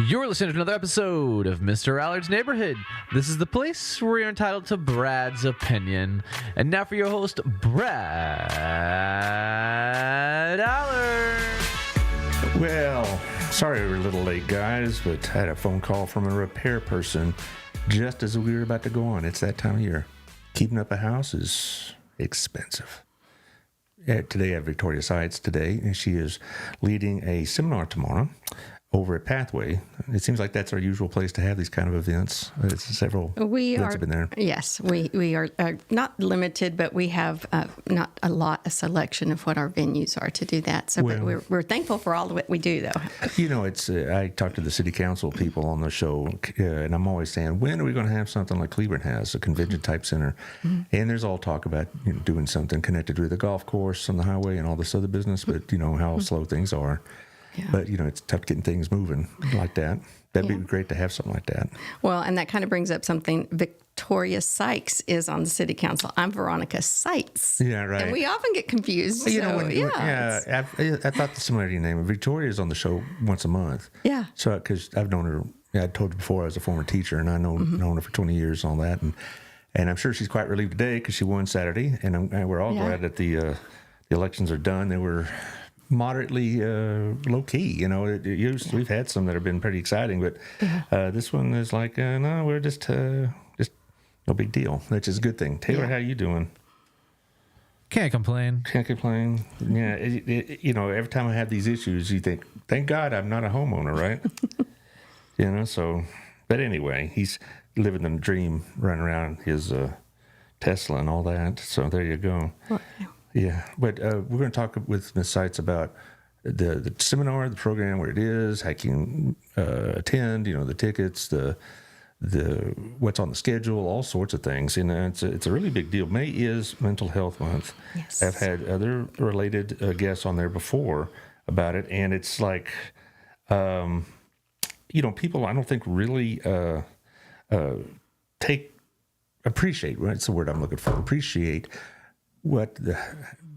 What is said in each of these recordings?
You're listening to another episode of Mr. Allard's Neighborhood. This is the place where you're entitled to Brad's opinion. And now for your host, Brad Allard. Well, sorry we were a little late, guys, but I had a phone call from a repair person just as we were about to go on. It's that time of year. Keeping up a house is expensive. Today at Victoria Sites today, and she is leading a seminar tomorrow over at Pathway. It seems like that's our usual place to have these kind of events. It's several events have been there. Yes, we are not limited, but we have not a selection of what our venues are to do that. So but we're thankful for all of what we do, though. You know, it's I talk to the city council people on the show, and I'm always saying, when are we going to have something like Cleveland has, a convention-type center? Mm-hmm. And there's all talk about doing something connected with the golf course on the highway and all this other business, but you know how slow things are. Yeah. But, it's tough getting things moving like that. That'd be great to have something like that. Well, and that kind of brings up something. Victoria Sykes is on the city council. I'm Veronica Sites. Yeah, right. And we often get confused. I thought the similarity name. Victoria is on the show once a month. Yeah. So, because I've known her, I told you before, I was a former teacher, and I've known her for 20 years and all that. And I'm sure she's quite relieved today because she won Saturday. And we're all glad that the elections are done. They were moderately low key, we've had some that have been pretty exciting, but this one is like, no, we're just no big deal, which is a good thing. Taylor, how you doing? Can't complain. Yeah, every time I have these issues, you think, thank God I'm not a homeowner, right? So, but anyway, he's living the dream, running around his Tesla and all that, so there you go. Well, yeah, but we're going to talk with Ms. Sites about the seminar, the program, where it is, how you can attend, the tickets, the what's on the schedule, all sorts of things. And it's a really big deal. May is Mental Health Month. Yes. I've had other related guests on there before about it, and it's like, people I don't think really appreciate, right? That's the word I'm looking for, appreciate what the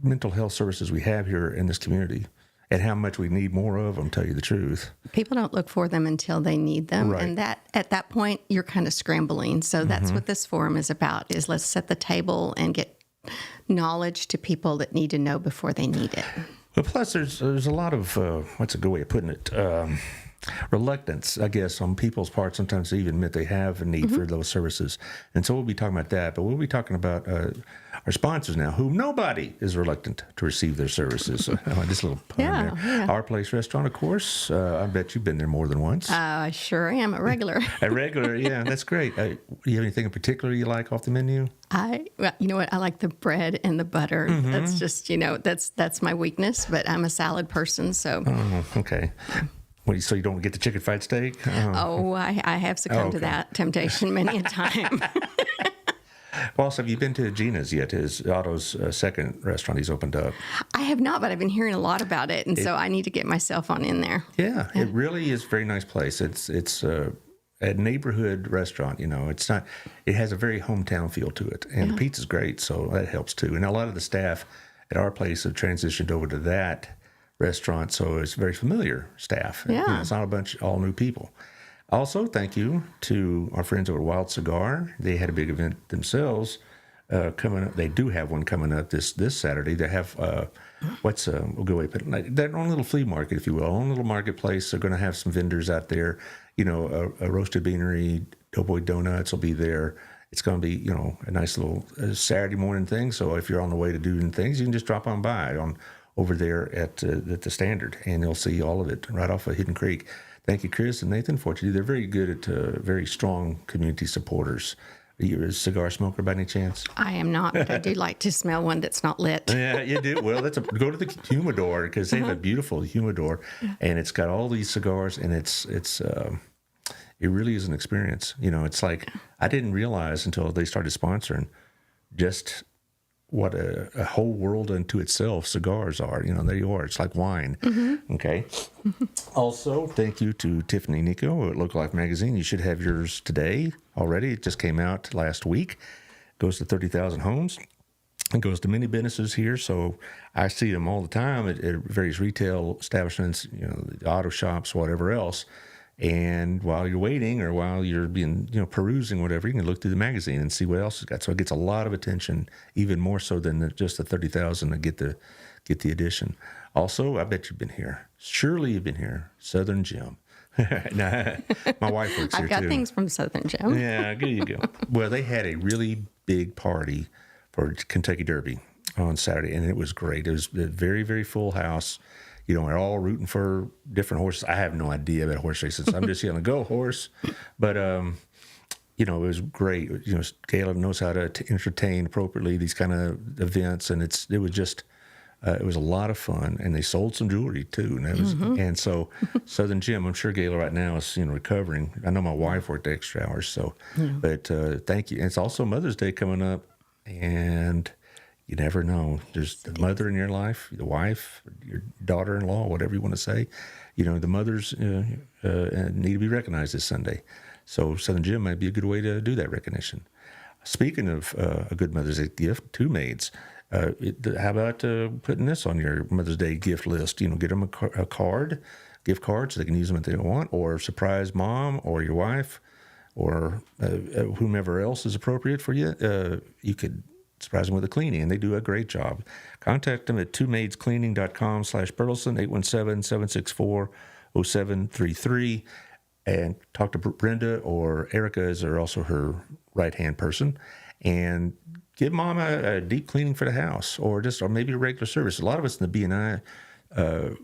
mental health services we have here in this community and how much we need more of them, tell you the truth. People don't look for them until they need them. Right. And that at that point, you're kind of scrambling. So that's what this forum is about, is let's set the table and get knowledge to people that need to know before they need it. But plus, there's a lot of, what's a good way of putting it, reluctance, I guess, on people's part sometimes to even admit they have a need for those services. And so we'll be talking about that, but we'll be talking about our sponsors now, whom nobody is reluctant to receive their services. This little pun there. Yeah. Our Place Restaurant, of course. I bet you've been there more than once. I sure am, a regular. A regular, yeah, that's great. You have anything in particular you like off the menu? You know what? I like the bread and the butter. That's just, that's my weakness, but I'm a salad person, so. Oh, okay. So you don't get the chicken fried steak? I have succumbed to that temptation many a time. Well, also, have you been to Gina's yet? His Otto's second restaurant he's opened up. I have not, but I've been hearing a lot about it, and so I need to get myself on in there. Yeah, it really is a very nice place. It's a neighborhood restaurant. It's not. It has a very hometown feel to it, and the pizza's great, so that helps too. And a lot of the staff at our place have transitioned over to that restaurant, so it's very familiar staff. Yeah. It's not a bunch of all new people. Also, thank you to our friends over at Wild Cigar. They had a big event themselves coming up. They do have one coming up this Saturday. They have we'll go away, but their own little flea market, if you will, own little marketplace. They're going to have some vendors out there. A roasted beanery, Doughboy Donuts will be there. It's going to be a nice little Saturday morning thing. So if you're on the way to doing things, you can just drop on by over there at the Standard, and you'll see all of it right off of Hidden Creek. Thank you, Chris and Nathan, for what you do. They're very good at very strong community supporters. Are you a cigar smoker by any chance? I am not, but I do like to smell one that's not lit. Yeah, you do. Well, go to the humidor, because they have a beautiful humidor, and it's got all these cigars, and it really is an experience. It's like I didn't realize until they started sponsoring just what a whole world unto itself cigars are. There you are. It's like wine. Okay. Also, thank you to Tiffany Nico at Local Life Magazine. You should have yours today already. It just came out last week. Goes to 30,000 homes. It goes to many businesses here, so I see them all the time at various retail establishments, the auto shops, whatever else. And while you're waiting or while you're being, perusing whatever, you can look through the magazine and see what else it's got. So it gets a lot of attention, even more so than just the 30,000 to get the edition. Also, I bet you've been here. Surely you've been here. Southern Jim. Nah, my wife works here too. I've got things from Southern Jim. Yeah, there you go. Well, they had a really big party for Kentucky Derby on Saturday, and it was great. It was a very, very full house. We're all rooting for different horses. I have no idea about horse races. I'm just yelling, go horse. But, it was great. Caleb knows how to entertain appropriately these kind of events. And it was a lot of fun. And they sold some jewelry too. And so Southern Jim, I'm sure Gayla right now is, recovering. I know my wife worked extra hours. So, but thank you. And it's also Mother's Day coming up. And you never know. There's the mother in your life, the wife, your daughter-in-law, whatever you want to say. The mothers need to be recognized this Sunday. So Southern Jim might be a good way to do that recognition. Speaking of a good Mother's Day gift, two maids. How about putting this on your Mother's Day gift list? Get them a card, gift card, so they can use them if they want, or surprise mom or your wife or whomever else is appropriate for you. You could surprise them with a cleaning, and they do a great job. Contact them at twomaidscleaning.com/Burleson, 817-764-0733, and talk to Brenda or Erica, as they're also her right-hand person, and give Mom a deep cleaning for the house, or maybe a regular service. A lot of us in the B&I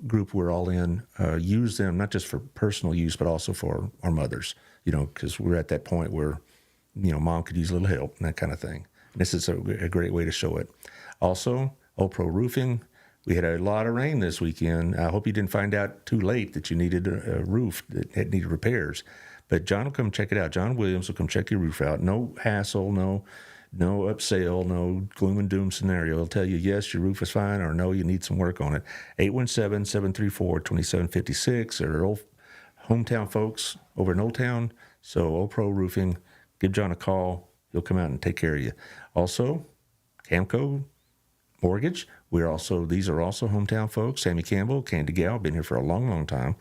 group we're all in use them not just for personal use, but also for our mothers, because we're at that point where, Mom could use a little help and that kind of thing. This is a great way to show it. Also, Pro Roofing. We had a lot of rain this weekend. I hope you didn't find out too late that you needed a roof that needed repairs. But John will come check it out. John Williams will come check your roof out. No hassle, no upsell, no gloom and doom scenario. He'll tell you, yes, your roof is fine, or no, you need some work on it. 817-734-2756. They're old hometown folks over in Old Town. So Pro Roofing, give John a call. He'll come out and take care of you. Also, Camco Mortgage. These are also hometown folks. Sammy Campbell, Candy Gal, been here for a long, long time.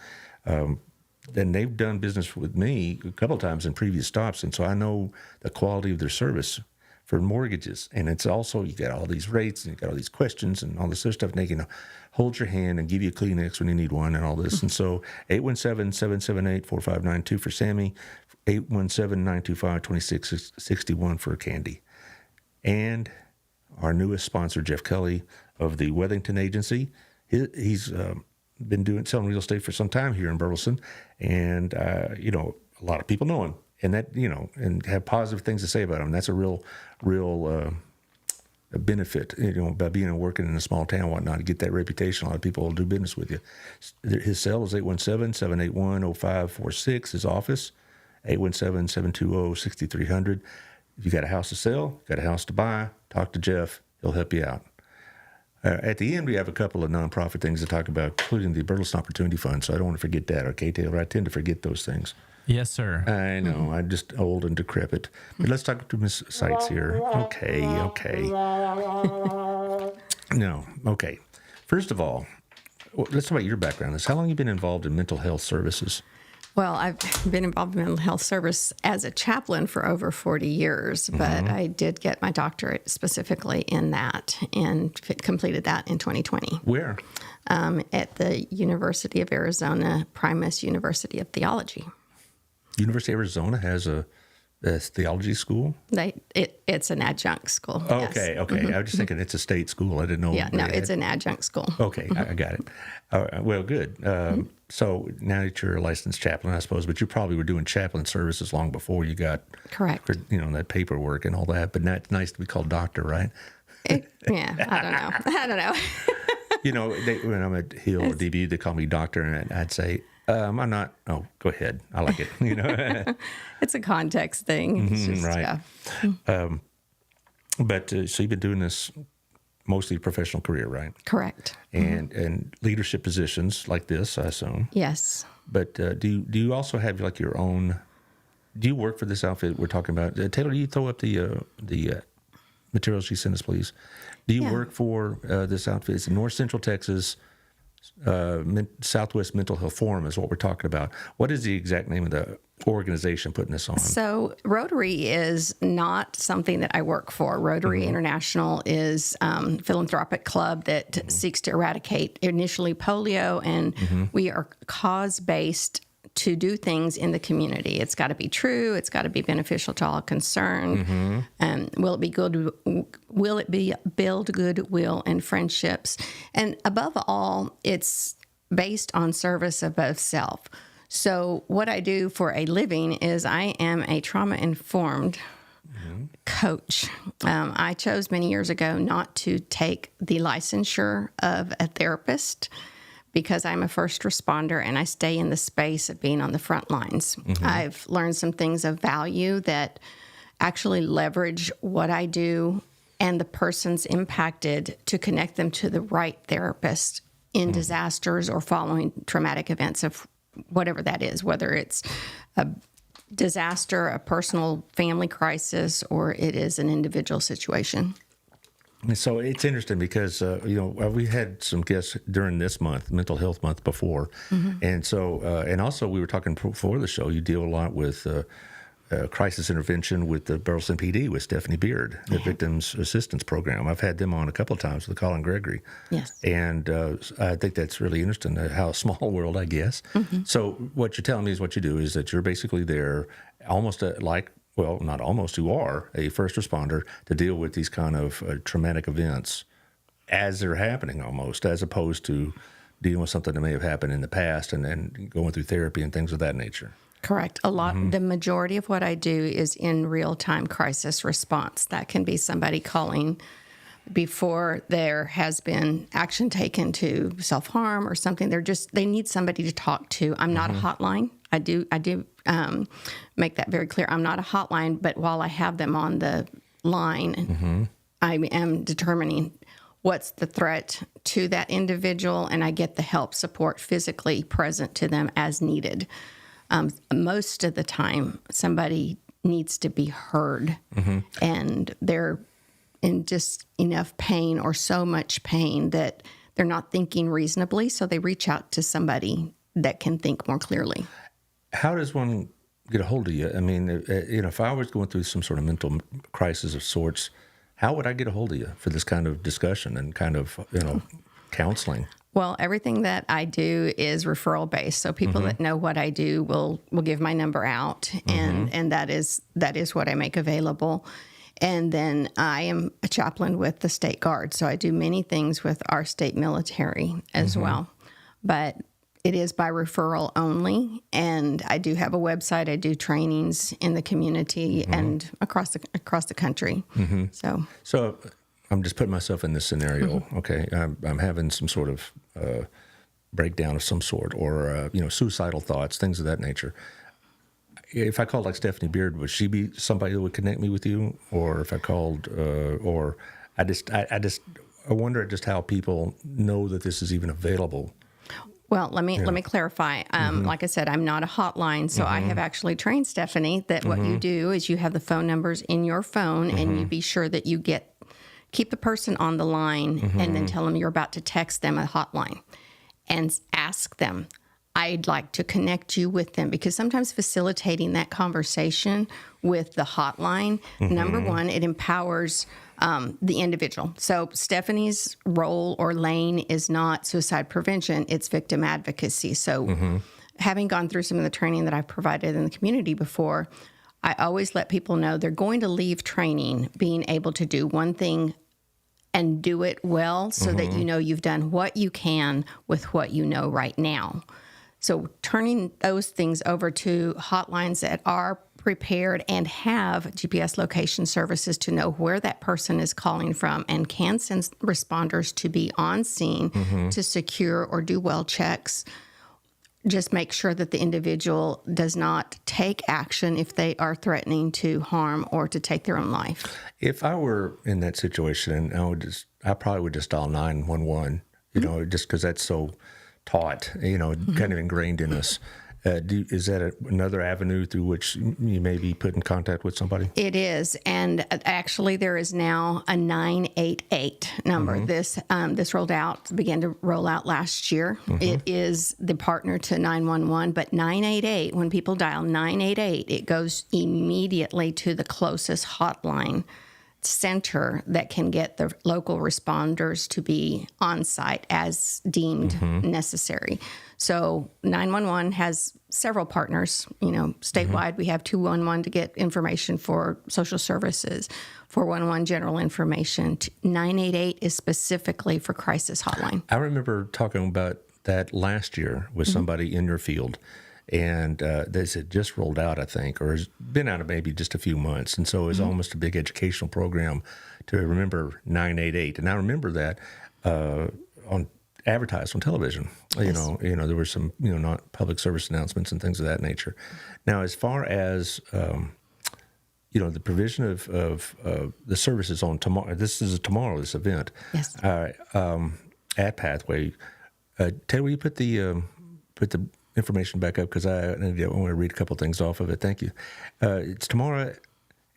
And they've done business with me a couple of times in previous stops. And so I know the quality of their service for mortgages. And it's also, you got all these rates and you got all these questions and all this other stuff. And they can hold your hand and give you a Kleenex when you need one and all this. And so 817-778-4592 for Sammy, 817-925-2661 for Candy. And our newest sponsor, Jeff Kelly of the Wethington Agency. He's been selling real estate for some time here in Burleson. And, a lot of people know him. And that, and have positive things to say about him. That's a real benefit, by being and working in a small town and whatnot, to get that reputation. A lot of people will do business with you. His cell is 817-781-0546. His office, 817-720-6300. If you got a house to sell, got a house to buy, talk to Jeff. He'll help you out. At the end, we have a couple of nonprofit things to talk about, including the Burleson Opportunity Fund. So I don't want to forget that, okay, Taylor? I tend to forget those things. Yes, sir. I know. I'm just old and decrepit. But let's talk to Miss Sites here. Okay. No, okay. First of all, let's talk about your background. How long have you been involved in mental health services? Well, I've been involved in mental health service as a chaplain for over 40 years, but I did get my doctorate specifically in that and completed that in 2020. Where? At the University of Arizona, Primus University of Theology. University of Arizona has a theology school? It's an adjunct school. Oh, yes. Okay. I was just thinking it's a state school. I didn't know. Yeah, no, it's an adjunct school. Okay, I got it. Well, good. So now that you're a licensed chaplain, I suppose, but you probably were doing chaplain services long before you got correct. That paperwork and all that. But that's nice to be called doctor, right? I don't know. When I'm at Hill or DBU, they call me doctor, and I'd say, I'm not. Oh, go ahead. I like it. It's a context thing. It's just, right. Yeah. But so you've been doing this mostly professional career, right? Correct. And leadership positions like this, I assume. Yes. But do you also have like your own? Do you work for this outfit we're talking about? Taylor, do you throw up the materials she sent us, please? Do you work for this outfit? It's in North Central Texas, Southwest Mental Health Forum is what we're talking about. What is the exact name of the organization putting this on? So Rotary is not something that I work for. Rotary International is a philanthropic club that seeks to eradicate initially polio, and we are cause-based to do things in the community. It's got to be true. It's got to be beneficial to all concerned. Will it be good? Will it be build goodwill and friendships? And above all, it's based on service above self. So what I do for a living is I am a trauma-informed coach. I chose many years ago not to take the licensure of a therapist because I'm a first responder and I stay in the space of being on the front lines. I've learned some things of value that actually leverage what I do and the person's impacted to connect them to the right therapist in disasters or following traumatic events of whatever that is, whether it's a disaster, a personal family crisis, or it is an individual situation. So it's interesting because, we had some guests during this month, Mental Health Month before. And so, and also we were talking before the show, you deal a lot with crisis intervention with the Burleson PD with Stephanie Beard, the Victims Assistance Program. I've had them on a couple of times with Colin Gregory. Yes. And I think that's really interesting, how small world, I guess. So what you're telling me is what you do is that you're basically there almost not almost, you are a first responder to deal with these kind of traumatic events as they're happening almost, as opposed to dealing with something that may have happened in the past and then going through therapy and things of that nature. Correct. The majority of what I do is in real-time crisis response. That can be somebody calling before there has been action taken to self-harm or something. They need somebody to talk to. I'm not a hotline. I do make that very clear. I'm not a hotline, but while I have them on the line, I am determining what's the threat to that individual, and I get the help, support physically present to them as needed. Most of the time, somebody needs to be heard, and they're in just enough pain or so much pain that they're not thinking reasonably, so they reach out to somebody that can think more clearly. How does one get a hold of you? I mean, if I was going through some sort of mental crisis of sorts, how would I get a hold of you for this kind of discussion and kind of, counseling? Well, everything that I do is referral based. So people that know what I do will give my number out, and that is what I make available. And then I am a chaplain with the State Guard, so I do many things with our state military as well. But it is by referral only, and I do have a website. I do trainings in the community and across the country. So I'm just putting myself in this scenario. Okay, I'm having some sort of breakdown of some sort, or suicidal thoughts, things of that nature. If I called like Stephanie Beard, would she be somebody that would connect me with you? Or if I called, or I wonder just how people know that this is even available. Well, let me clarify. Like I said, I'm not a hotline, so I have actually trained Stephanie that what you do is you have the phone numbers in your phone, and you be sure that you keep the person on the line, and then tell them you're about to text them a hotline, and ask them, I'd like to connect you with them, because sometimes facilitating that conversation with the hotline, number one, it empowers the individual. So Stephanie's role or lane is not suicide prevention, it's victim advocacy. So having gone through some of the training that I've provided in the community before, I always let people know they're going to leave training being able to do one thing and do it well, so that you've done what you can with what you know right now. So turning those things over to hotlines that are prepared and have GPS location services to know where that person is calling from, and can send responders to be on scene to secure or do well checks. Just make sure that the individual does not take action if they are threatening to harm or to take their own life. If I were in that situation, I probably would just dial 911, just because that's so taught, kind of ingrained in us. Is that another avenue through which you may be put in contact with somebody? It is, and actually, there is now a 988 number. This began to roll out last year. It is the partner to 911, but 988. When people dial 988, it goes immediately to the closest hotline center that can get the local responders to be on site as deemed necessary. So 911 has several partners. Statewide, we have 211 to get information for social services, 411 general information. 988 is specifically for crisis hotline. I remember talking about that last year with somebody in your field, and they said just rolled out, I think, or has been out of maybe just a few months. And so it was almost a big educational program to remember 988. And I remember that advertised on television. Yes. There were some, not public service announcements and things of that nature. Now, as far as, the provision of the services on tomorrow, this event. Yes. At Pathway. Ted, will you put the information back up? Because I want to read a couple things off of it. Thank you. It's tomorrow,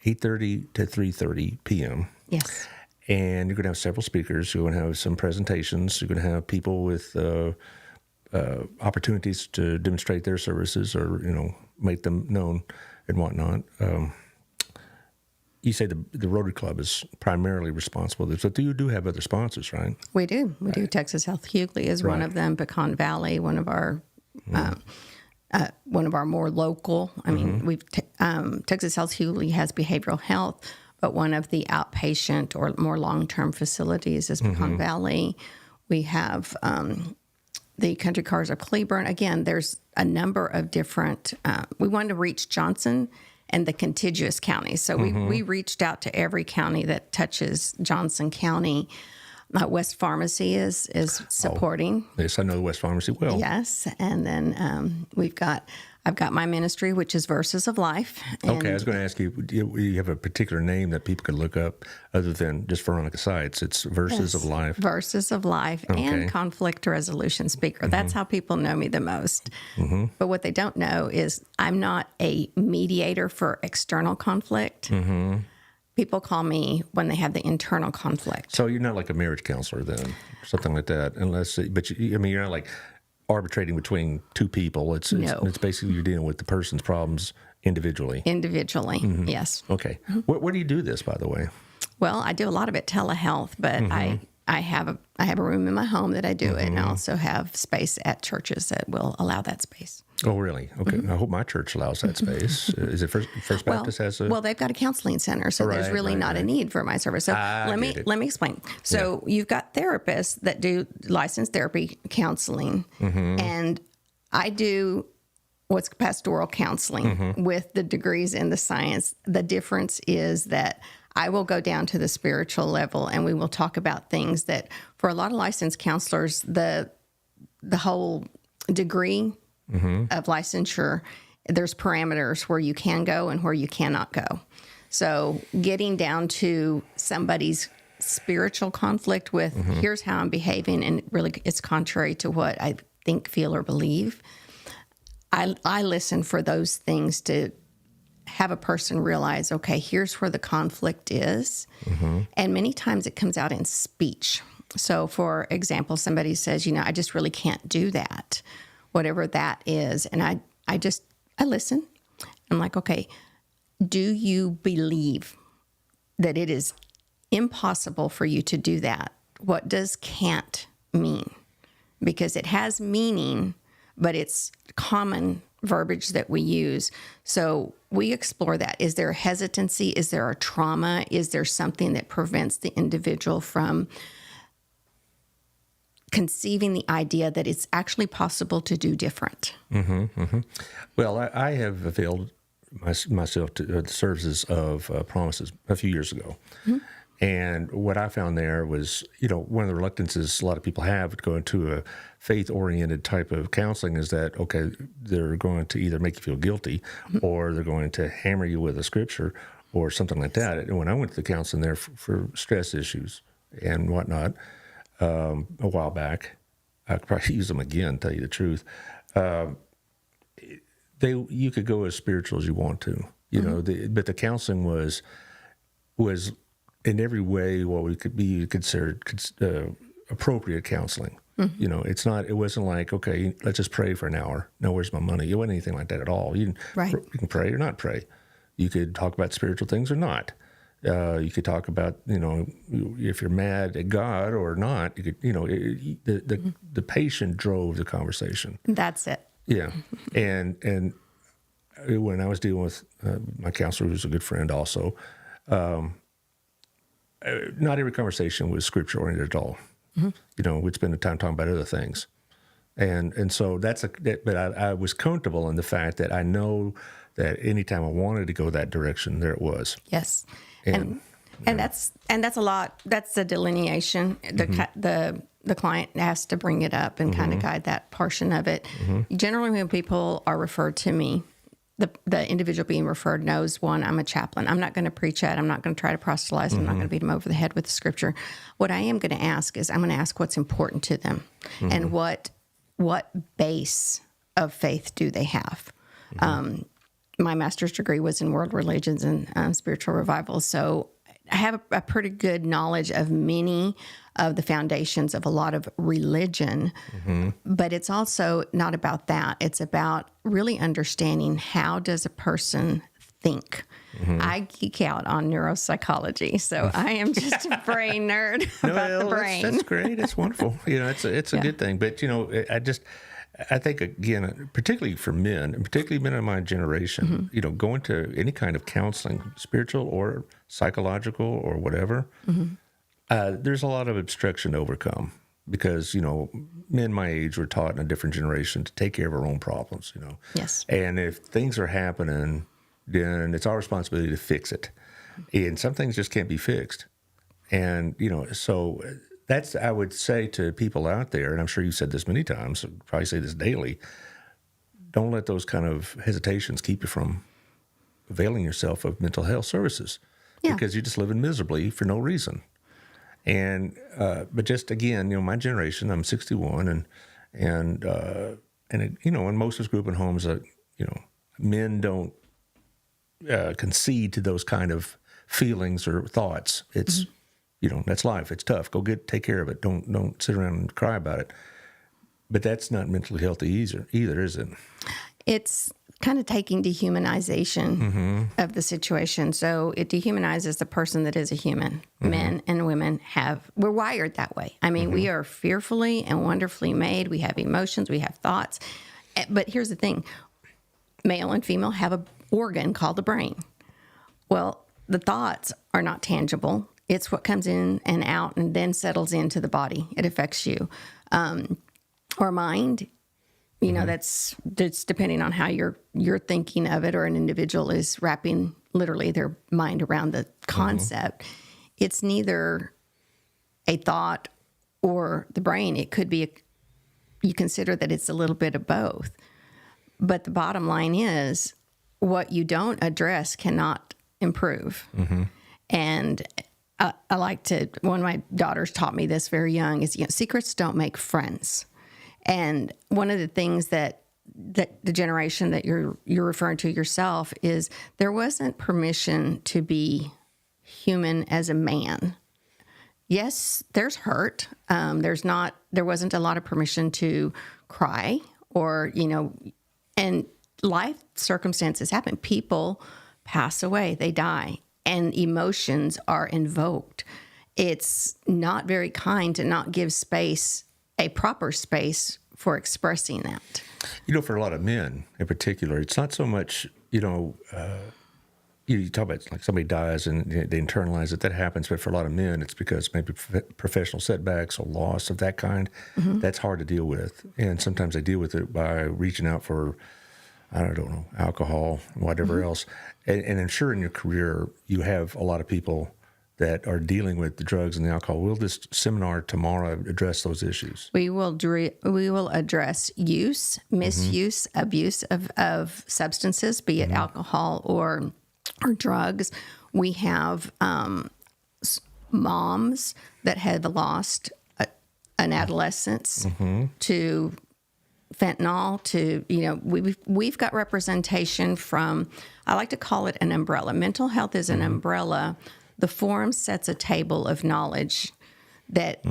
8:30 to 3:30 p.m. Yes. And you're going to have several speakers. You're going to have some presentations. You're going to have people with opportunities to demonstrate their services or, make them known and whatnot. You say the Rotary Club is primarily responsible, but you do have other sponsors, right? We do. We do. Texas Health Hughley is one of them. Pecan Valley, one of our more local. I mean, Texas Health Hughley has behavioral health, but one of the outpatient or more long-term facilities is Pecan Valley. We have the Country Cars of Cleburne. Again, there's a number of different. We wanted to reach Johnson and the contiguous counties. So we reached out to every county that touches Johnson County. West Pharmacy is supporting. Yes, I know West Pharmacy well. Yes, and then I've got my ministry, which is Verses of Life. Okay, I was going to ask you, do you have a particular name that people could look up other than just Veronica Sites? It's Verses of Life. Verses of Life and conflict resolution speaker. That's how people know me the most. But what they don't know is I'm not a mediator for external conflict. People call me when they have the internal conflict. So you're not like a marriage counselor then, or something like that, you're not like arbitrating between two people. It's basically you're dealing with the person's problems individually. Yes. Okay. Where do you do this, by the way? Well, I do a lot of it telehealth, but I have a room in my home that I do it, and I also have space at churches that will allow that space. Oh, really? Okay. I hope my church allows that space. Is it First Baptist has a? Well, they've got a counseling center, so there's really not a need for my service. So let me explain. So you've got therapists that do licensed therapy counseling, and I do what's pastoral counseling with the degrees in the science. The difference is that I will go down to the spiritual level, and we will talk about things that, for a lot of licensed counselors, the whole degree of licensure, there's parameters where you can go and where you cannot go. So getting down to somebody's spiritual conflict with here's how I'm behaving, and really it's contrary to what I think, feel, or believe. I listen for those things to have a person realize, okay, here's where the conflict is. And many times it comes out in speech. So for example, somebody says, I just really can't do that, whatever that is. And I listen. I'm like, okay, do you believe that it is impossible for you to do that? What does can't mean? Because it has meaning, but it's common verbiage that we use. So we explore that. Is there a hesitancy? Is there a trauma? Is there something that prevents the individual from conceiving the idea that it's actually possible to do different? Well, I have availed myself to the services of Promises a few years ago. And what I found there was, one of the reluctances a lot of people have to go into a faith-oriented type of counseling is that, okay, they're going to either make you feel guilty or they're going to hammer you with a scripture or something like that. And when I went to the counseling there for stress issues and whatnot a while back, I could probably use them again, tell you the truth. you could go as spiritual as you want to, you know, but the counseling was in every way what we could be considered appropriate counseling. You know, it wasn't like, okay, let's just pray for an hour. No, where's my money? It wasn't anything like that at all. You can pray or not pray. You could talk about spiritual things or not. You could talk about, you know, if you're mad at God or not. You could, you know, the patient drove the conversation. That's it. Yeah, and when I was dealing with my counselor, who's a good friend also, not every conversation was scripture oriented at all. You know, we'd spend the time talking about other things, and so but I was comfortable in the fact that I know that anytime I wanted to go that direction, there it was. Yes, and that's a lot. That's the delineation. The client has to bring it up and kind of guide that portion of it. Generally, when people are referred to me, the individual being referred knows, one, I'm a chaplain. I'm not going to preach at. I'm not going to try to proselytize. I'm not going to beat them over the head with the scripture. What I am going to ask is I'm going to ask what's important to them and what base of faith do they have. My master's degree was in world religions and spiritual revival, so I have a pretty good knowledge of many of the foundations of a lot of religion, but it's also not about that. It's about really understanding, how does a person think? I geek out on neuropsychology, so I am just a brain nerd about the brain. That's great. It's wonderful. You know, it's a good thing. But, you know, I think, again, particularly for men, and particularly men of my generation, you know, going to any kind of counseling, spiritual or psychological or whatever, there's a lot of obstruction to overcome because, you know, men my age were taught in a different generation to take care of our own problems, you know. Yes. And if things are happening, then it's our responsibility to fix it. And some things just can't be fixed. And, you know, so that's, I would say to people out there, and I'm sure you've said this many times, probably say this daily, don't let those kind of hesitations keep you from availing yourself of mental health services because you're just living miserably for no reason. And, but just again, you know, my generation, I'm 61 and it, you know, in most of us grew up in homes that, you know, men don't concede to those kind of feelings or thoughts. It's, you know, that's life. It's tough. Go take care of it. Don't sit around and cry about it. But that's not mentally healthy either, is it? It's kind of taking dehumanization of the situation. So it dehumanizes the person that is a human. Men and women we're wired that way. I mean, we are fearfully and wonderfully made. We have emotions. We have thoughts. But here's the thing. Male and female have an organ called the brain. Well, the thoughts are not tangible. It's what comes in and out and then settles into the body. It affects you. Or mind, you know, that's depending on how you're thinking of it, or an individual is wrapping literally their mind around the concept. It's neither a thought or the brain. It could be, you consider that it's a little bit of both. But the bottom line is, what you don't address cannot improve. And I like to, one of my daughters taught me this very young, is, you know, secrets don't make friends. And one of the things that the generation that you're referring to yourself is, there wasn't permission to be human as a man. Yes, there's hurt. There wasn't a lot of permission to cry, or, you know, and life circumstances happen. People pass away, they die, and emotions are invoked. It's not very kind to not give space, a proper space for expressing that. You know, for a lot of men in particular, it's not so much, you know, you talk about like somebody dies and they internalize it. That happens. But for a lot of men, it's because maybe professional setbacks or loss of that kind, that's hard to deal with. And sometimes they deal with it by reaching out for, I don't know, alcohol, whatever else. And I'm sure in your career, you have a lot of people that are dealing with the drugs and the alcohol. Will this seminar tomorrow address those issues? We will address use, misuse, abuse of substances, be it alcohol or drugs. We have moms that had lost an adolescence to fentanyl to, we've got representation from, I like to call it an umbrella. Mental health is an umbrella. The forum sets a table of knowledge that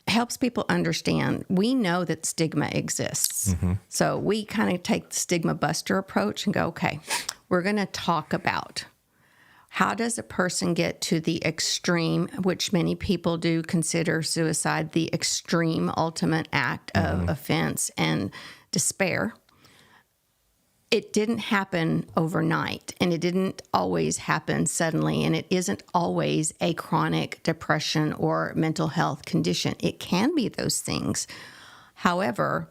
helps people understand. We know that stigma exists. So we kind of take the stigma buster approach and go, okay, we're going to talk about how does a person get to the extreme, which many people do consider suicide the extreme ultimate act of offense and despair. It didn't happen overnight, and it didn't always happen suddenly, and it isn't always a chronic depression or mental health condition. It can be those things. However,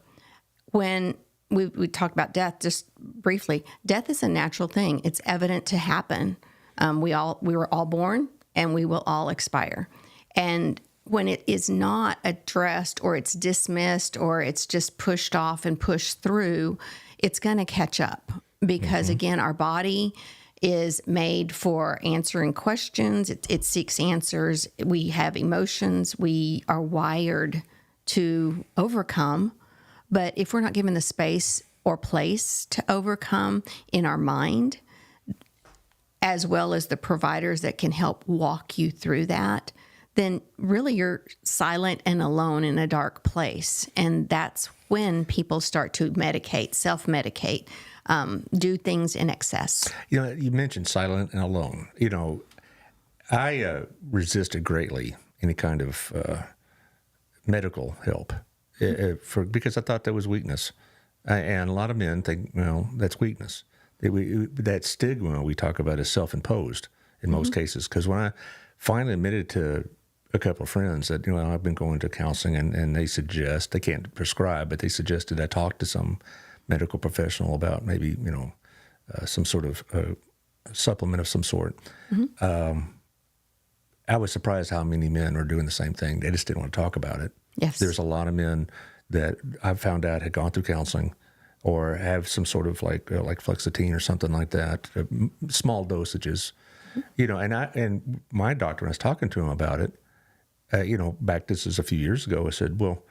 when we talked about death just briefly, death is a natural thing. It's evident to happen. We were all born, and we will all expire. And when it is not addressed, or it's dismissed, or it's just pushed off and pushed through, it's going to catch up because, again, our body is made for answering questions. It seeks answers. We have emotions. We are wired to overcome. But if we're not given the space or place to overcome in our mind, as well as the providers that can help walk you through that, then really you're silent and alone in a dark place. And that's when people start to medicate, self-medicate, do things in excess. You mentioned silent and alone. I resisted greatly any kind of medical help because I thought that was weakness. And a lot of men think, that's weakness. That stigma we talk about is self-imposed in most cases. Because when I finally admitted to a couple of friends that, I've been going to counseling, and they suggest, they can't prescribe, but they suggested I talk to some medical professional about maybe, some sort of supplement of some sort. I was surprised how many men are doing the same thing. They just didn't want to talk about it. Yes. There's a lot of men that I've found out had gone through counseling or have some sort of like fluoxetine or something like that, small dosages, and my doctor, when I was talking to him about it, this is a few years ago, I said, well,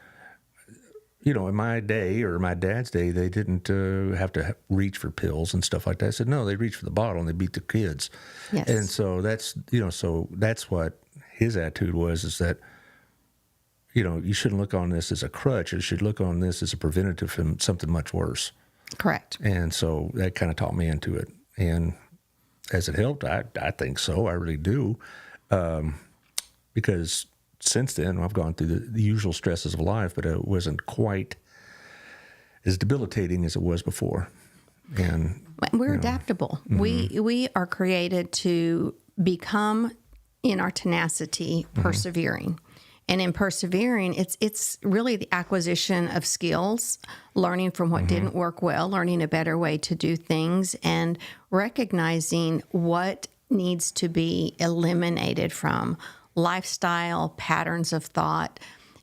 in my day or my dad's day, they didn't have to reach for pills and stuff like that. I said, no, they reached for the bottle and they beat the kids. Yes. And so that's what his attitude was, is that, you shouldn't look on this as a crutch. You should look on this as a preventative from something much worse. Correct. And so that kind of taught me into it. And has it helped? I think so. I really do. Because since then, I've gone through the usual stresses of life, but it wasn't quite as debilitating as it was before. And we're adaptable. We are created to become, in our tenacity, persevering. And in persevering, it's really the acquisition of skills, learning from what didn't work well, learning a better way to do things, and recognizing what needs to be eliminated from lifestyle, patterns of thought,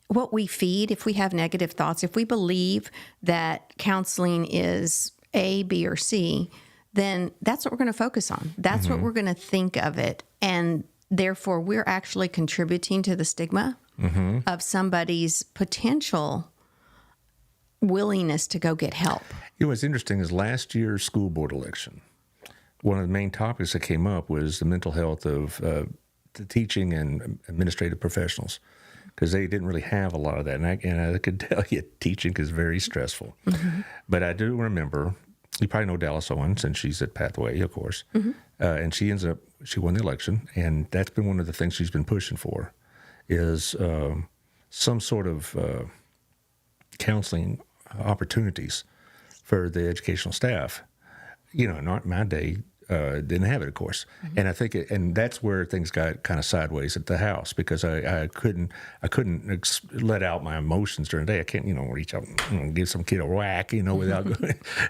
what we feed. If we have negative thoughts, if we believe that counseling is A, B, or C, then that's what we're going to focus on. That's what we're going to think of it. And therefore, we're actually contributing to the stigma of somebody's potential willingness to go get help. What's interesting is last year's school board election, one of the main topics that came up was the mental health of the teaching and administrative professionals, because they didn't really have a lot of that. And I could tell you, teaching is very stressful. But I do remember, you probably know Dallas Owens, and she's at Pathway, of course. And she won the election, and that's been one of the things she's been pushing for, is some sort of counseling opportunities for the educational staff. Not my day, didn't have it, of course. And I think, and that's where things got kind of sideways at the house, because I couldn't let out my emotions during the day. I can't, reach out and give some kid a whack, without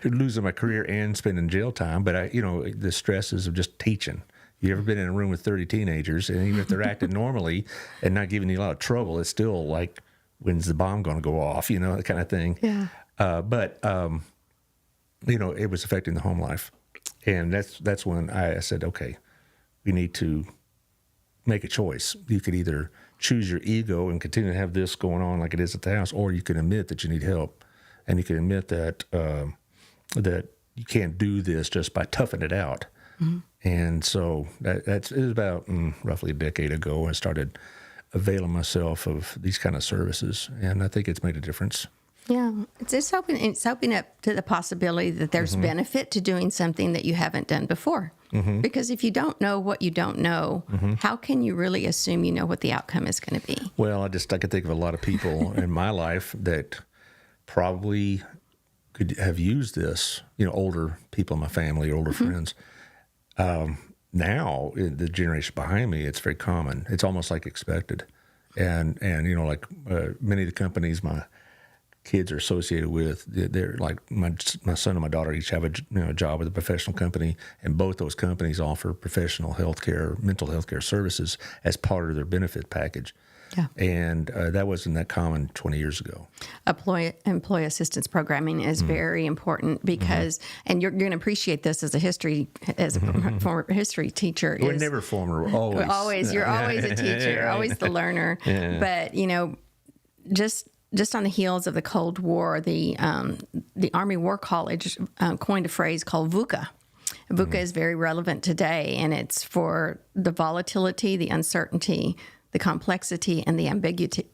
losing my career and spending jail time. But the stresses of just teaching. You ever been in a room with 30 teenagers, and even if they're acting normally and not giving you a lot of trouble, it's still like, when's the bomb going to go off, that kind of thing. Yeah. But it was affecting the home life. And that's when I said, okay, we need to make a choice. You could either choose your ego and continue to have this going on like it is at the house, or you can admit that you need help. and you can admit that that you can't do this just by toughing it out. And so it was about roughly a decade ago I started availing myself of these kind of services, and I think it's made a difference. Yeah, it's opening up to the possibility that there's benefit to doing something that you haven't done before. Because if you don't know what you don't know, how can you really assume you know what the outcome is going to be? Well, I can think of a lot of people in my life that probably could have used this, older people in my family, older friends. Now, in the generation behind me, it's very common. It's almost like expected. And like many of the companies my kids are associated with, they're like my son and my daughter each have a job with a professional company, and both those companies offer professional healthcare, mental health care services as part of their benefit package. Yeah. And that wasn't that common 20 years ago. Employee assistance programming is very important because, and you're going to appreciate this as a former history teacher. We're never former, always. Always, you're always a teacher, Right. always the learner. Yeah. But just on the heels of the Cold War, the Army War College coined a phrase called VUCA. VUCA is very relevant today, and it's for the volatility, the uncertainty, the complexity, and the ambiguous.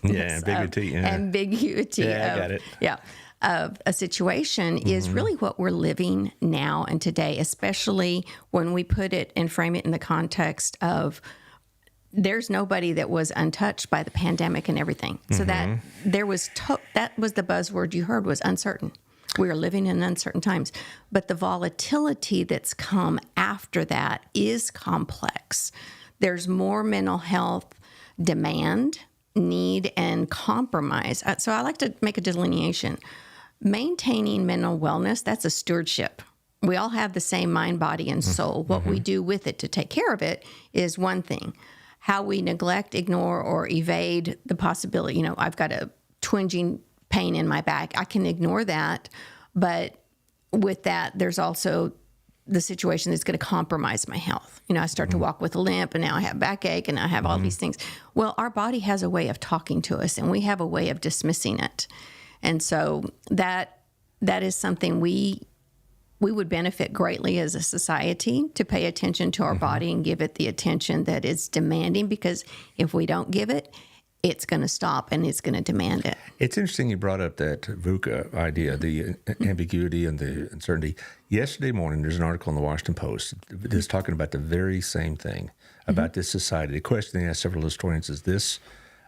Ambiguity. I got it. Yeah. Of a situation is really what we're living now and today, especially when we put it and frame it in the context of there's nobody that was untouched by the pandemic and everything. So that there was that was the buzzword you heard was uncertain. We are living in uncertain times. But the volatility that's come after that is complex. There's more mental health demand, need, and compromise. So I like to make a delineation. Maintaining mental wellness, that's a stewardship. We all have the same mind, body, and soul. What we do with it to take care of it is one thing. How we neglect, ignore, or evade the possibility. I've got a twinging pain in my back. I can ignore that. But with that, there's also the situation that's going to compromise my health. I start to walk with a limp, and now I have backache, and I have all these things. Well, our body has a way of talking to us, and we have a way of dismissing it. And so that is something we would benefit greatly as a society to pay attention to our body and give it the attention that it's demanding, because if we don't give it, it's going to stop and it's going to demand it. It's interesting you brought up that VUCA idea, the ambiguity and the uncertainty. Yesterday morning, there's an article in the Washington Post that's talking about the very same thing, about this society. The question they asked several historians, is this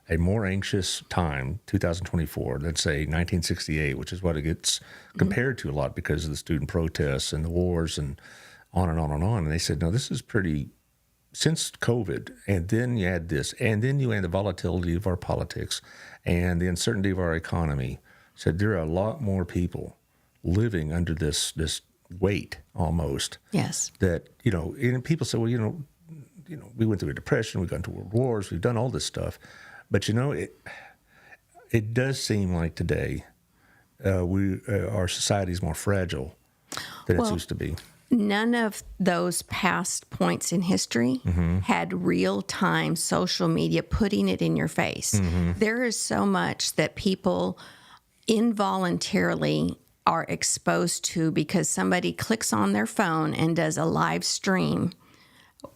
a more anxious time, 2024, than, say, 1968, which is what it gets compared to a lot because of the student protests and the wars and on and on and on. And they said, no, this is pretty... Since COVID, and then you add this, and then you add the volatility of our politics and the uncertainty of our economy, said there are a lot more people living under this weight almost. Yes. That, and people say, well, we went through a depression, we've gone to world wars, we've done all this stuff. But, it does seem like today our society is more fragile than it used to be. None of those past points in history had real-time social media putting it in your face. There is so much that people involuntarily are exposed to because somebody clicks on their phone and does a live stream,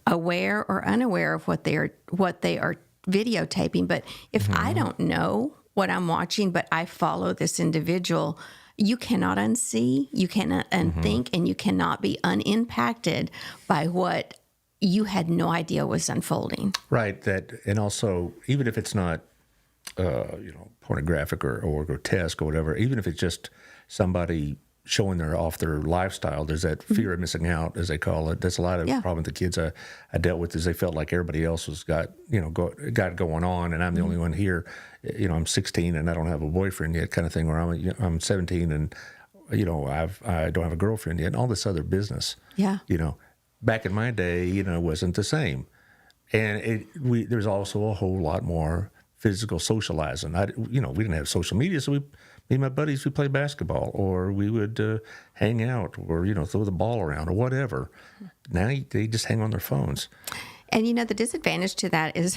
aware or unaware of what they are videotaping. But if I don't know what I'm watching, but I follow this individual, you cannot unsee, you cannot unthink, and you cannot be unimpacted by what you had no idea was unfolding. Right. And also, even if it's not, pornographic or grotesque or whatever, even if it's just somebody showing off their lifestyle, there's that fear of missing out, as they call it. That's a lot of problem the kids I dealt with, is they felt like everybody else was got going on, and I'm the only one here. I'm 16 and I don't have a boyfriend yet, kind of thing. Where I'm 17 and I don't have a girlfriend yet, and all this other business. Yeah. Back in my day, it wasn't the same, and there's also a whole lot more physical socializing. We didn't have social media, so me and my buddies, we play basketball, or we would hang out, or throw the ball around, or whatever. Now they just hang on their phones. And the disadvantage to that is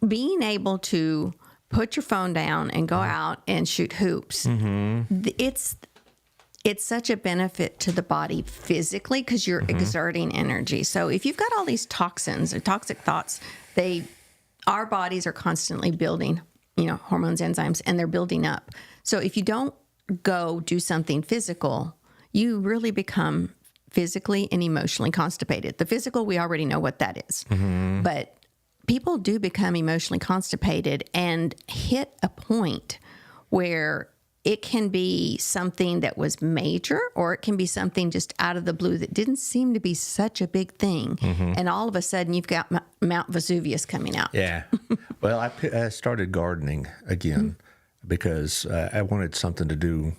being able to put your phone down and go out and shoot hoops. It's such a benefit to the body physically because you're exerting energy. So if you've got all these toxins or toxic thoughts, our bodies are constantly building, hormones, enzymes, and they're building up. So if you don't go do something physical, you really become physically and emotionally constipated. The physical, we already know what that is. But people do become emotionally constipated and hit a point where it can be something that was major, or it can be something just out of the blue that didn't seem to be such a big thing. And all of a sudden, you've got Mount Vesuvius coming out. Yeah. Well, I started gardening again because I wanted something to do.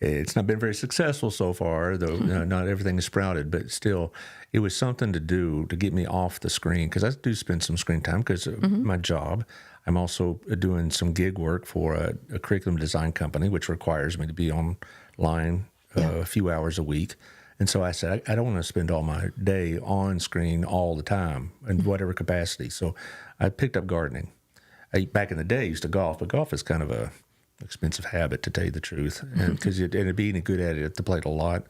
It's not been very successful so far, though not everything is sprouted, but still, it was something to do to get me off the screen, because I do spend some screen time because of my job. I'm also doing some gig work for a curriculum design company, which requires me to be online a few hours a week. And so I said, I don't want to spend all my day on screen all the time in whatever capacity. So I picked up gardening. Back in the day, I used to golf, but golf is kind of a expensive habit, to tell you the truth, and because and being good at it, you have to play it a lot.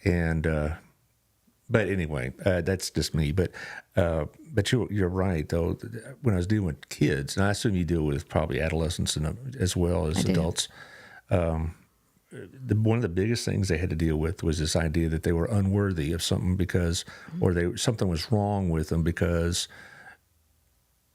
And but anyway, that's just me. But you're right, though. When I was dealing with kids, and I assume you deal with probably adolescents as well as adults, one of the biggest things they had to deal with was this idea that they were unworthy of something because, or something was wrong with them because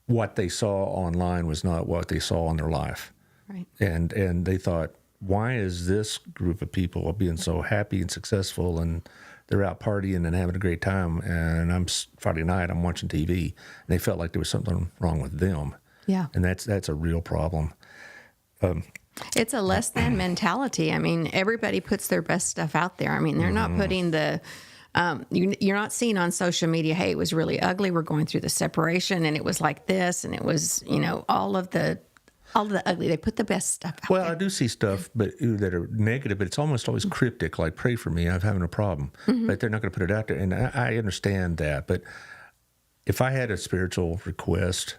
what they saw online was not what they saw in their life. Right. And they thought, why is this group of people being so happy and successful, and they're out partying and having a great time, and Friday night I'm watching TV, and they felt like there was something wrong with them. Yeah. And that's a real problem. It's a less than mentality. I mean, everybody puts their best stuff out there. I mean, they're not putting the you're not seeing on social media, hey, it was really ugly, we're going through the separation, and it was like this, and it was, all of the ugly. They put the best stuff out there. Well, I do see stuff that are negative, but it's almost always cryptic, like, pray for me, I'm having a problem. But they're not going to put it out there. And I understand that. But if I had a spiritual request,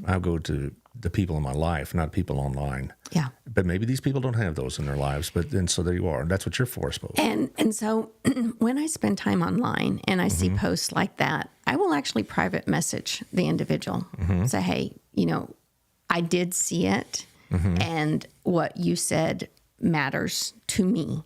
I'll go to the people in my life, not people online. Yeah. But maybe these people don't have those in their lives. But then, so there you are. That's what you're for, I suppose. And so when I spend time online and I see posts like that, I will actually private message the individual. Say, hey, I did see it, and what you said matters to me.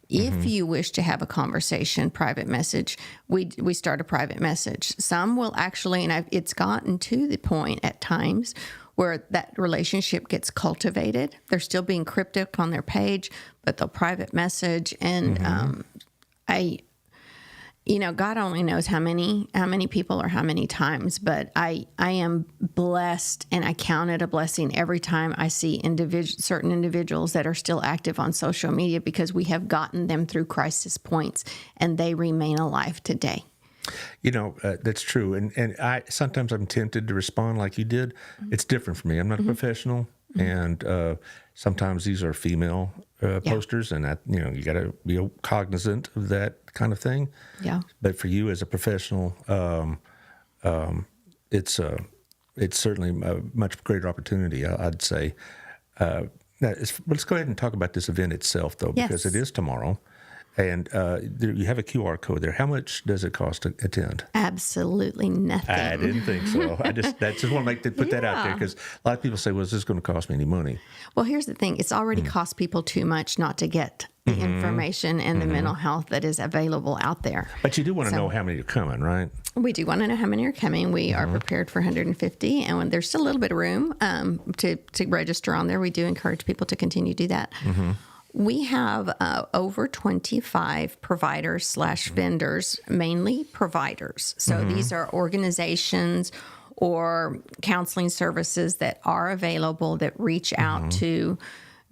If you wish to have a conversation, private message, we start a private message. Some will actually, and it's gotten to the point at times where that relationship gets cultivated. They're still being cryptic on their page, but they'll private message. And God only knows how many people or how many times, but I am blessed, and I count it a blessing every time I see certain individuals that are still active on social media, because we have gotten them through crisis points and they remain alive today. That's true. And sometimes I'm tempted to respond like you did. It's different for me. I'm not a professional. And sometimes these are female posters, and that you got to be cognizant of that kind of thing. Yeah. But for you as a professional, it's certainly a much greater opportunity, I'd say. Let's go ahead and talk about this event itself, though, because it is tomorrow. And you have a QR code there. How much does it cost to attend? Absolutely nothing. I didn't think so. I just want to put that out there, because a lot of people say, well, is this going to cost me any money? Well, here's the thing. It's already cost people too much not to get the information and the mental health that is available out there. But you do want to know how many are coming, right? We do want to know how many are coming. We are prepared for 150, and when there's still a little bit of room to register on there, we do encourage people to continue to do that. We have over 25 providers / vendors, mainly providers. So these are organizations or counseling services that are available that reach out to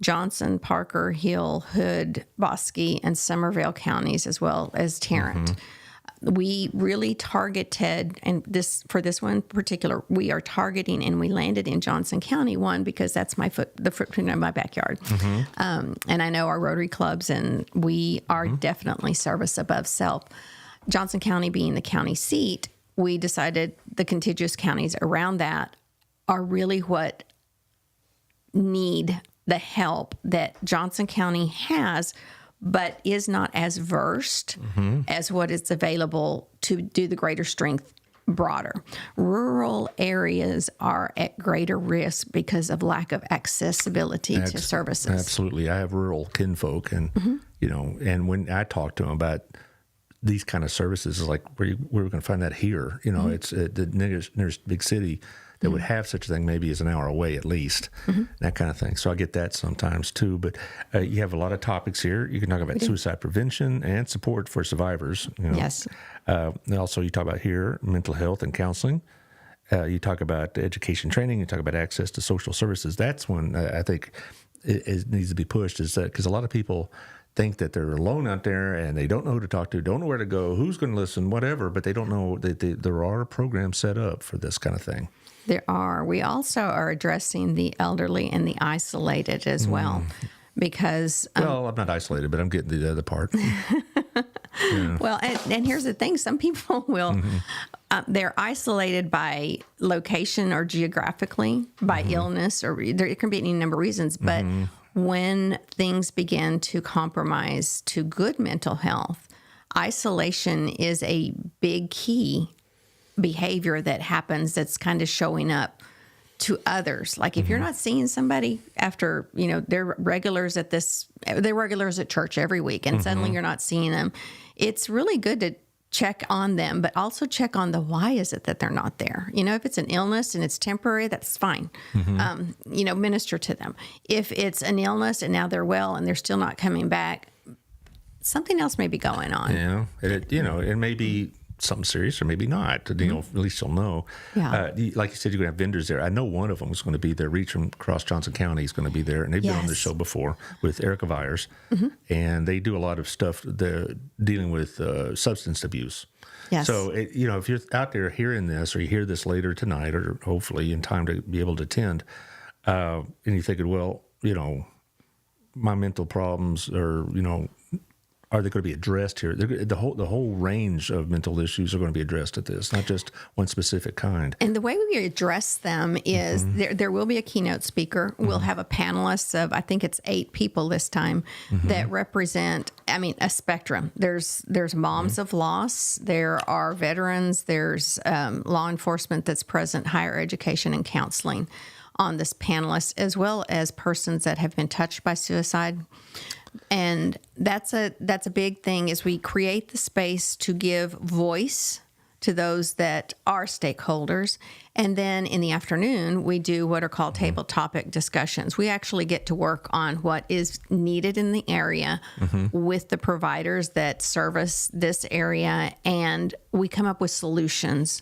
Johnson, Parker, Hill, Hood, Bosque, and Somervell counties, as well as Tarrant. We really targeted, and for this one in particular, we are targeting, and we landed in Johnson County, because that's the footprint of my backyard. And I know our Rotary clubs, and we are definitely service above self. Johnson County being the county seat, we decided the contiguous counties around that are really what need the help that Johnson County has, but is not as versed as what is available to do the greater strength broader. Rural areas are at greater risk because of lack of accessibility to services. Absolutely. I have rural kinfolk, and and when I talk to them about these kind of services, it's like, we're going to find that here. It's the nearest big city that would have such a thing maybe is an hour away at least, that kind of thing. So I get that sometimes too. But you have a lot of topics here. You can talk about suicide prevention and support for survivors. Yes. Also, you talk about here mental health and counseling. You talk about education training. You talk about access to social services. That's one I think it needs to be pushed, is that because a lot of people think that they're alone out there and they don't know who to talk to, don't know where to go, who's going to listen, whatever, but they don't know that there are programs set up for this kind of thing. There are. We also are addressing the elderly and the isolated as well, because... well, I'm not isolated, but I'm getting to the other part. Well, and here's the thing. Some people will... they're isolated by location or geographically, by illness, or it can be any number of reasons, but when things begin to compromise to good mental health, isolation is a big key behavior that happens that's kind of showing up to others. Like if you're not seeing somebody after, they're regulars at church every week, and suddenly you're not seeing them, it's really good to check on them, but also check on the why is it that they're not there. If it's an illness and it's temporary, that's fine. Minister to them. If it's an illness and now they're well and they're still not coming back, something else may be going on. Yeah, it may be something serious or maybe not. At least you'll know. Yeah. Like you said, you're going to have vendors there. I know one of them is going to be there. Reach from across Johnson County is going to be there, and they've been on the show before with Erica Vyers, and they do a lot of stuff dealing with substance abuse. Yes. So, if you're out there hearing this, or you hear this later tonight, or hopefully in time to be able to attend, and you're thinking, well, my mental problems, or are they going to be addressed here? The whole range of mental issues are going to be addressed at this, not just one specific kind. And the way we address them is there will be a keynote speaker. We'll have a panelist of, I think it's 8 people this time, that represent, a spectrum. There's moms of loss, there are veterans, there's law enforcement that's present, higher education and counseling on this panelist, as well as persons that have been touched by suicide. And that's a big thing, is we create the space to give voice to those that are stakeholders. And then in the afternoon, we do what are called table topic discussions. We actually get to work on what is needed in the area with the providers that service this area, and we come up with solutions.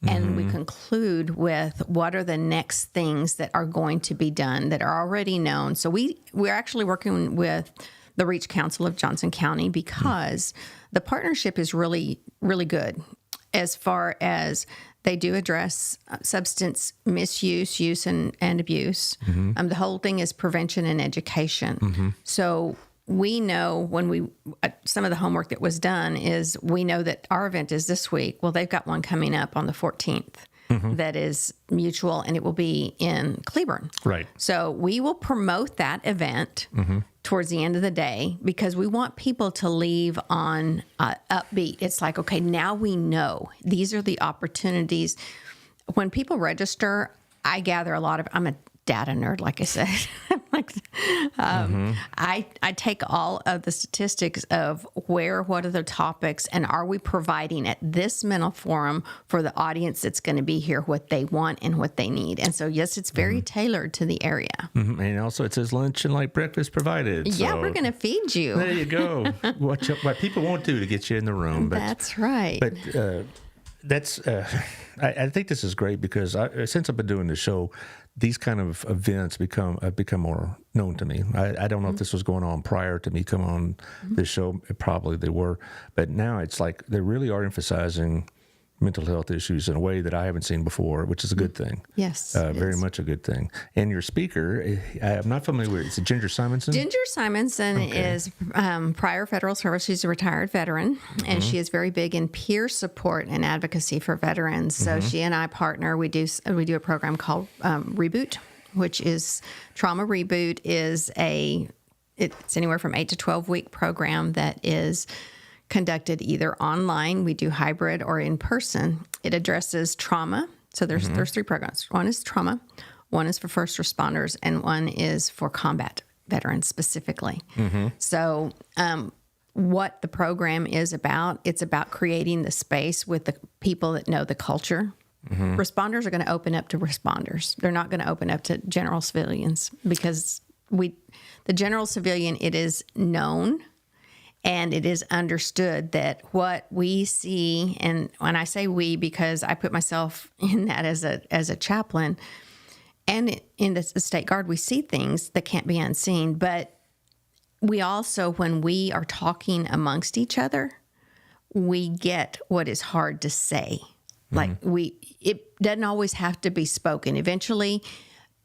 And we conclude with what are the next things that are going to be done that are already known. So we're actually working with the Reach Council of Johnson County, because the partnership is really, really good as far as they do address substance misuse, use, and abuse. The whole thing is prevention and education. So we know when some of the homework that was done is, we know that our event is this week. Well, they've got one coming up on the 14th that is mutual, and it will be in Cleburne. Right. So we will promote that event towards the end of the day, because we want people to leave on upbeat. It's like, okay, now we know these are the opportunities. When people register, I gather I'm a data nerd, like I said. I take all of the statistics of what are the topics, and are we providing at this mental forum for the audience that's going to be here what they want and what they need. And so, yes, it's very tailored to the area. And also it says lunch and light breakfast provided. Yeah, so we're going to feed you. There you go. What people won't do to get you in the room. But, that's right. But I think this is great, because since I've been doing the show, these kind of events have become more known to me. I don't know if this was going on prior to me coming on this show. Probably they were. But now it's like they really are emphasizing mental health issues in a way that I haven't seen before, which is a good thing. Yes. Very much a good thing. And your speaker, I'm not familiar with it. It's Ginger Simonson? Ginger Simonson is prior federal service. She's a retired veteran, and she is very big in peer support and advocacy for veterans. So she and I partner. We do a program called Reboot, which is Trauma Reboot it's anywhere from 8 to 12 week program that is conducted either online, we do hybrid, or in person. It addresses trauma. So there's 3 programs. One is trauma, one is for first responders, and one is for combat veterans specifically. So what the program is about, it's about creating the space with the people that know the culture. Responders are going to open up to responders. They're not going to open up to general civilians because the general civilian, it is known and it is understood that what we see, and when I say we, because I put myself in that as a chaplain, and in the state guard, we see things that can't be unseen, but we also, when we are talking amongst each other, we get what is hard to say. Like it doesn't always have to be spoken. Eventually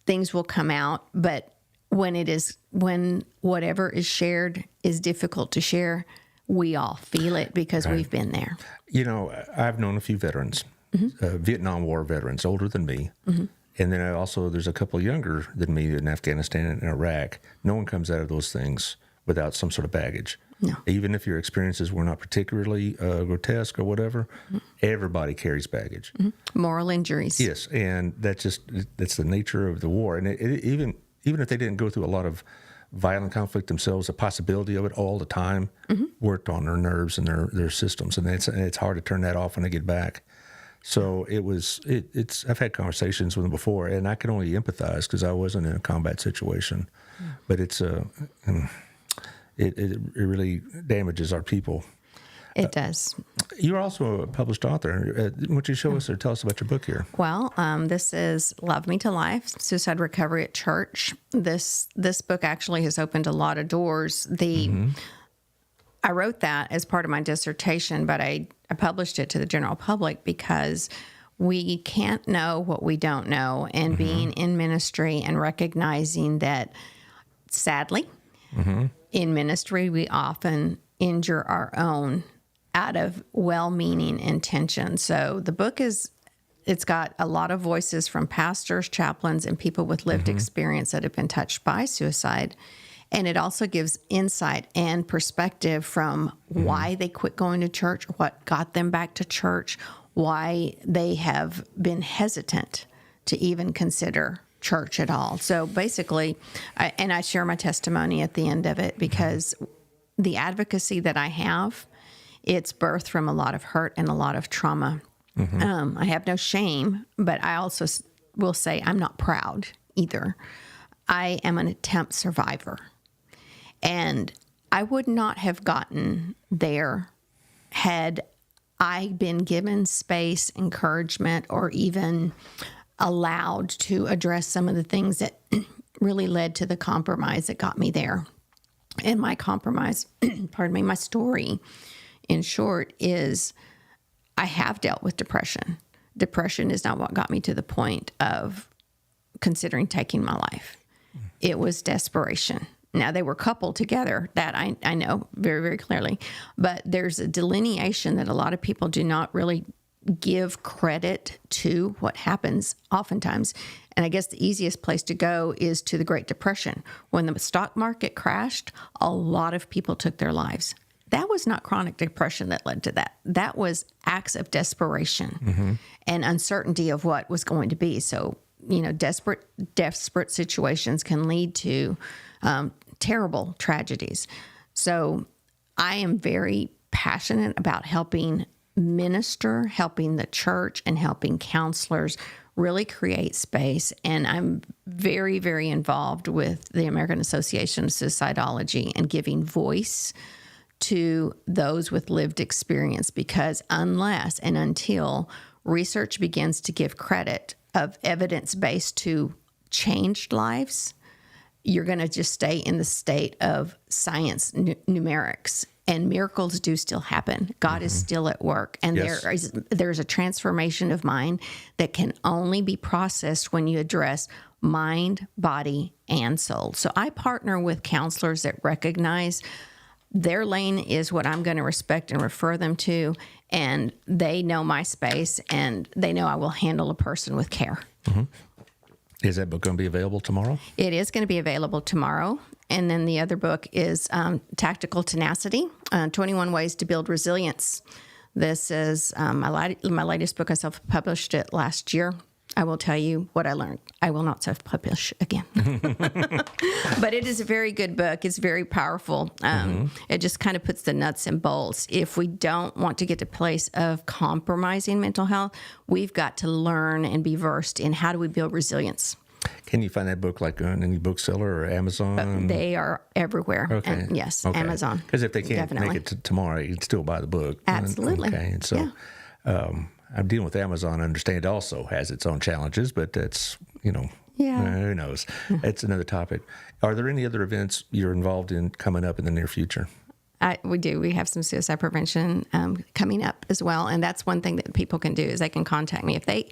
things will come out, but when whatever is shared is difficult to share, we all feel it because we've been there. You know, I've known a few veterans, Vietnam War veterans, older than me. And then there's a couple younger than me in Afghanistan and Iraq. No one comes out of those things without some sort of baggage. No. Even if your experiences were not particularly grotesque or whatever, everybody carries baggage. Moral injuries. Yes, and that's the nature of the war. And even if they didn't go through a lot of violent conflict themselves, the possibility of it all the time worked on their nerves and their systems. And it's hard to turn that off when they get back. So I've had conversations with them before, and I can only empathize because I wasn't in a combat situation. But it really damages our people. It does. You're also a published author. Why don't you show us or tell us about your book here? Well, this is Love Me to Life, Suicide Recovery at Church. This book actually has opened a lot of doors. I wrote that as part of my dissertation, but I published it to the general public because we can't know what we don't know. And being in ministry and recognizing that, sadly, in ministry, we often injure our own out of well-meaning intention. So the book it's got a lot of voices from pastors, chaplains, and people with lived experience that have been touched by suicide. And it also gives insight and perspective from why they quit going to church, what got them back to church, why they have been hesitant to even consider church at all. So basically, I share my testimony at the end of it because the advocacy that I have, it's birthed from a lot of hurt and a lot of trauma. I have no shame, but I also will say I'm not proud either. I am an attempt survivor. And I would not have gotten there had I been given space, encouragement, or even allowed to address some of the things that really led to the compromise that got me there. And my compromise, my story, in short, is I have dealt with depression. Depression is not what got me to the point of considering taking my life. It was desperation. Now, they were coupled together, that I know very, very clearly. But there's a delineation that a lot of people do not really give credit to what happens oftentimes. And I guess the easiest place to go is to the Great Depression. When the stock market crashed, a lot of people took their lives. That was not chronic depression that led to that. That was acts of desperation and uncertainty of what was going to be. So, desperate situations can lead to terrible tragedies. So I am very passionate about helping minister, helping the church, and helping counselors really create space. And I'm very, very involved with the American Association of Suicidology and giving voice to those with lived experience, because unless and until research begins to give credit of evidence-based to changed lives, you're going to just stay in the state of science numerics. And miracles do still happen. God is still at work. And there's a transformation of mind that can only be processed when you address mind, body, and soul. So I partner with counselors that recognize their lane is what I'm going to respect and refer them to. And they know my space, and they know I will handle a person with care. Is that book going to be available tomorrow? It is going to be available tomorrow. And then the other book is Tactical Tenacity, 21 Ways to Build Resilience. This is my latest book. I self-published it last year. I will tell you what I learned. I will not self-publish again. But it is a very good book. It's very powerful. It just kind of puts the nuts and bolts. If we don't want to get to a place of compromising mental health, we've got to learn and be versed in how do we build resilience. Can you find that book like on any bookseller or Amazon? They are everywhere. Okay. And yes, Okay. Amazon. Because if they can't Definitely. make it to tomorrow, you can still buy the book. Absolutely. Okay. And so I'm dealing with Amazon. I understand it also has its own challenges, but that's, who knows? It's another topic. Are there any other events you're involved in coming up in the near future? We do. We have some suicide prevention coming up as well. And that's one thing that people can do is they can contact me. If they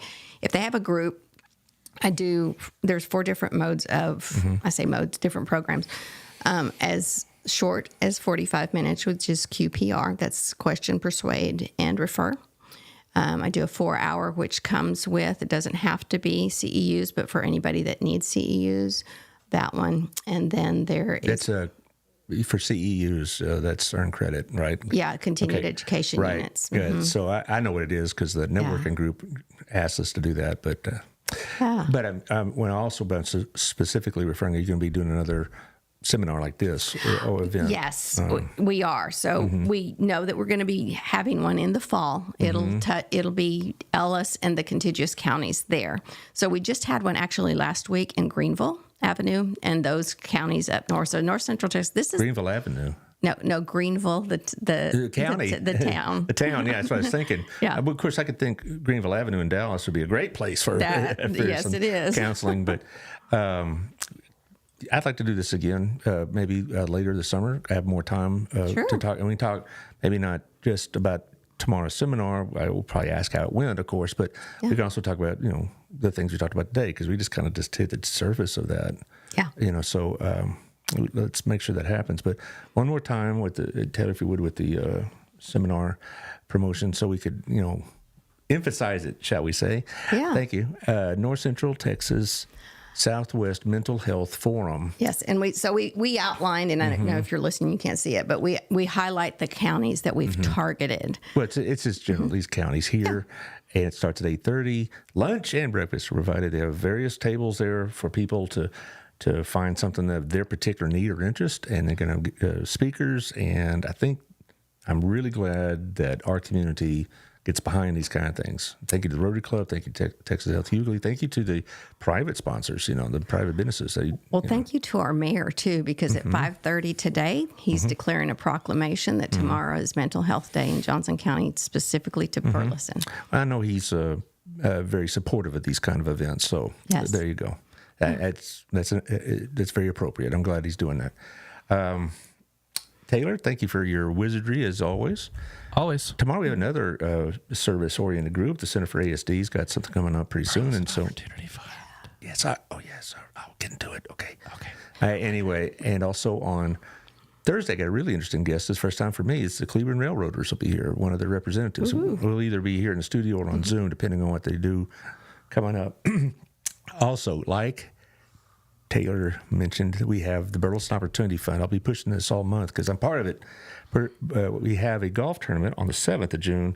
have a group, there's 4 different modes of, I say modes, different programs, as short as 45 minutes, which is QPR. That's question, persuade, and refer. I do a 4-hour, which comes with, it doesn't have to be CEUs, but for anybody that needs CEUs, that one. And then there is... That's for CEUs, that's earned credit, right? Yeah, continued education right. units. Good. So I know what it is because the networking group asked us to do that. But when I also been specifically referring, are you going to be doing another seminar like this or event? Yes, we are. So we know that we're going to be having one in the fall. It'll be Ellis and the contiguous counties there. So we just had one actually last week in Greenville Avenue and those counties up north. So North Central Texas. This is Greenville Avenue. No, Greenville, the county, the town. The town. Yeah, that's what I was thinking. Yeah. Of course, I could think Greenville Avenue in Dallas would be a great place for Yes, some it is. counseling, but. I'd like to do this again, maybe later this summer. I have more time Sure. to talk. And we talk maybe not just about tomorrow's seminar. I will probably ask how it went, of course, but we can also talk about, the things we talked about today because we just kind of just hit the surface of that. Yeah. So let's make sure that happens. But one more time with Taylor, if you would, with the seminar promotion so we could, emphasize it, shall we say. Yeah. Thank you. North Central Texas Southwest Mental Health Forum. Yes, and we outlined, and I don't know if you're listening, you can't see it, but we highlight the counties that we've targeted. Well, it's just general these counties here, and it starts at 8:30. Lunch and breakfast are provided. They have various tables there for people to find something of their particular need or interest, and they're going to have speakers. And I think I'm really glad that our community gets behind these kind of things. Thank you to the Rotary Club. Thank you to Texas Health Hughley. Thank you to the private sponsors, the private businesses. Thank you to our mayor, too, because at 5:30 today, he's declaring a proclamation that tomorrow is Mental Health Day in Johnson County, specifically to Burleson. I know he's very supportive of these kind of events, so there you go. That's very appropriate. I'm glad he's doing that. Taylor, thank you for your wizardry, as always. Always. Tomorrow we have another service-oriented group. The Center for ASD's got something coming up pretty soon, and so Opportunity Fund. yes, I'll get into it. Okay. Anyway, and also on Thursday, I got a really interesting guest. This is the first time for me. It's the Cleveland Railroaders will be here. One of their representatives will either be here in the studio or on Zoom, depending on what they do coming up. Also, like Taylor mentioned, we have the Burleson Opportunity Fund. I'll be pushing this all month because I'm part of it. We have a golf tournament on the 7th of June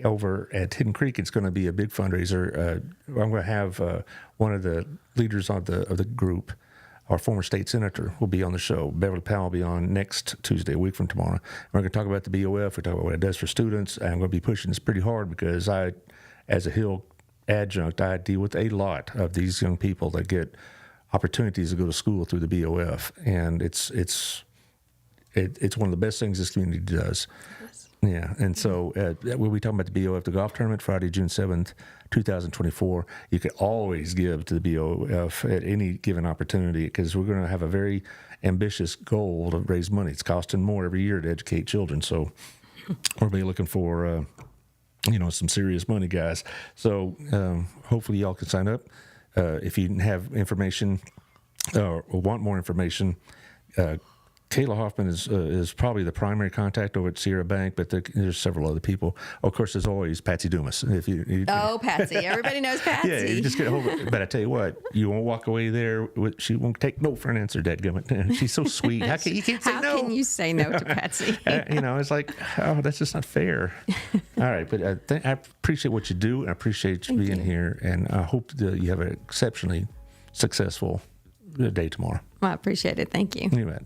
over at Hidden Creek. It's going to be a big fundraiser. I'm going to have one of the leaders of the group, our former state senator, will be on the show. Beverly Powell will be on next Tuesday, a week from tomorrow. We're going to talk about the BOF. We're talking about what it does for students. And I'm going to be pushing this pretty hard because I, as a Hill adjunct, I deal with a lot of these young people that get opportunities to go to school through the BOF, and it's one of the best things this community does. Yes. Yeah, and so we'll be talking about the BOF, the golf tournament, Friday, June 7th, 2024. You can always give to the BOF at any given opportunity because we're going to have a very ambitious goal to raise money. It's costing more every year to educate children, so we'll be looking for some serious money, guys. So hopefully y'all can sign up. If you have information or want more information, Kayla Hoffman is probably the primary contact over at Sierra Bank, but there's several other people. Of course, there's always Patsy Dumas. Patsy. Everybody knows Patsy. Yeah, you just get a hold of it. But I tell you what, you won't walk away there. She won't take no for an answer, dadgummit. She's so sweet. How can you say no to Patsy? It's like, oh, that's just not fair. All right, but I appreciate what you do. I appreciate you being here, and I hope that you have an exceptionally successful day tomorrow. Well, I appreciate it. Thank you. You bet.